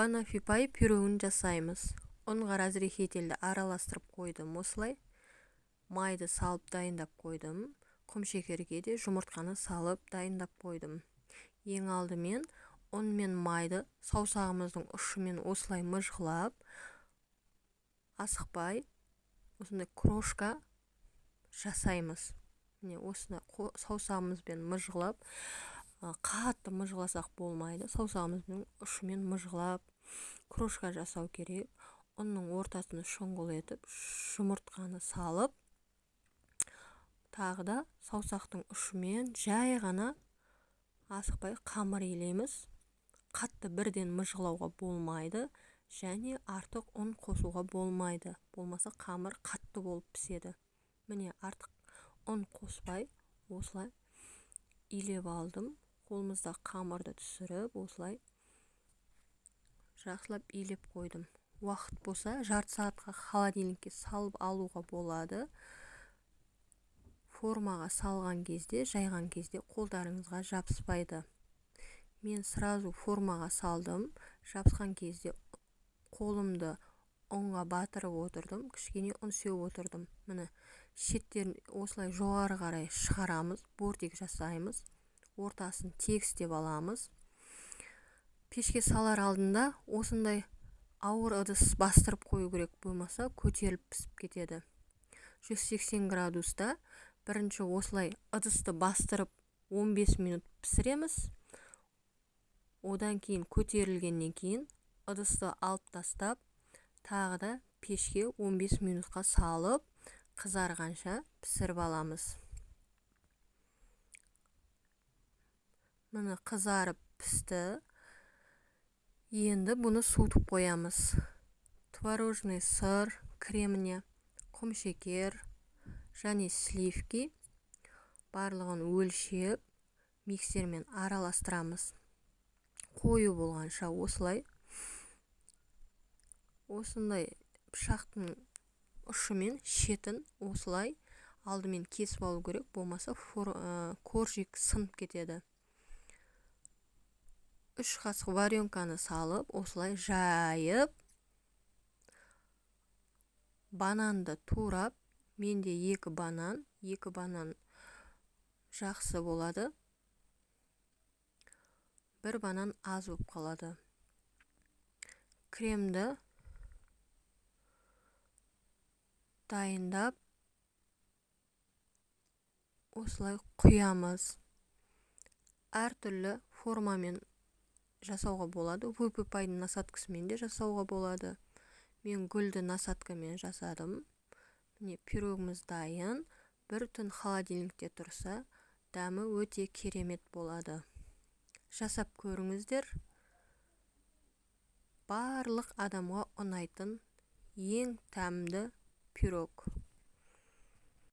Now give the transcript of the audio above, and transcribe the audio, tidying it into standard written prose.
панафипай пирогын жасаймыз. Онға разрехетелді араластырып қойдым. Осылай майды салып дайындап қойдым. Құмшекерге де жұмыртқаны салып дайындап қойдым. Ең алдымен ұн мен майды саусағымыздың ұшымен осылай мыжғылап, асықпай осындай крошка жасаймыз. Міне осыны саусағымызбен мыжғылап, қатты мыжғыласақ болмайды. Саусағымыздың ұшымен мыжғылап крошка жасау керек. Ұнның ортасын шұңғыл етіп, жұмыртқаны салып, тағы да саусақтың ұшымен жай ғана асықпай қамыр илейміз. Қатты бірден мыжғылауға болмайды, және артық ұн қосуға болмайды. Болмаса қамыр қатты болып піседі. Міне артық ұн қоспай осылай илеп алдым. Қолымызда қамырды түсіріп, осылай жақсылап илеп қойдым. Уақыт болса, жарты сағатқа холодильникке салып алуға болады. Формаға салған кезде, жайған кезде қолдарыңызға жабыспайды. Мен сразу формаға салдым. Жабысқан кезде қолымды ұнға батырып отырдым. Кішкене ұн сеуіп отырдым. Міне шеттерін осылай жоғары қарай шығарамыз. Бортик жасаймыз. Ортасын тегістеп аламыз. Пешке салар алдында осындай ауыр ыдыс бастырып қою керек, болмаса көтеріліп пісіп кетеді. 180 градуста бірінші осылай ыдысты бастырып 15 минут пісіреміз. Одан кейін көтерілгеннен кейін ыдысты алып тастап, тағы да пешке 15 минутқа салып, қызарғанша пісіріп аламыз. Міне қызарып пісті. Енді бұны суытып қоямыз. Творожный сыр, кремне, құмшекер және сливки барлығын өлшеп миксермен араластырамыз. Қою болғанша осындай пышақтың ұшымен шетін осылай алдымен кесіп алу керек, болмаса коржик сынып кетеді. 3 қасық варенканы салып, осылай жайып, бананды турап, менде 2 банан жақсы болады. 1 банан аз болып қалады. Кремді дайындап, осылай құямыз. Әртүрлі формамен жасауға болады. Выпипайдың насадкасымен де жасауға болады. Мен гүлді насадкамен жасадым. Міне пирогымыз дайын. Бір түн холодильникте тұрса, дәмі өте керемет болады. Жасап көріңіздер. Барлық адамға ұнайтын ең тәмді пирог.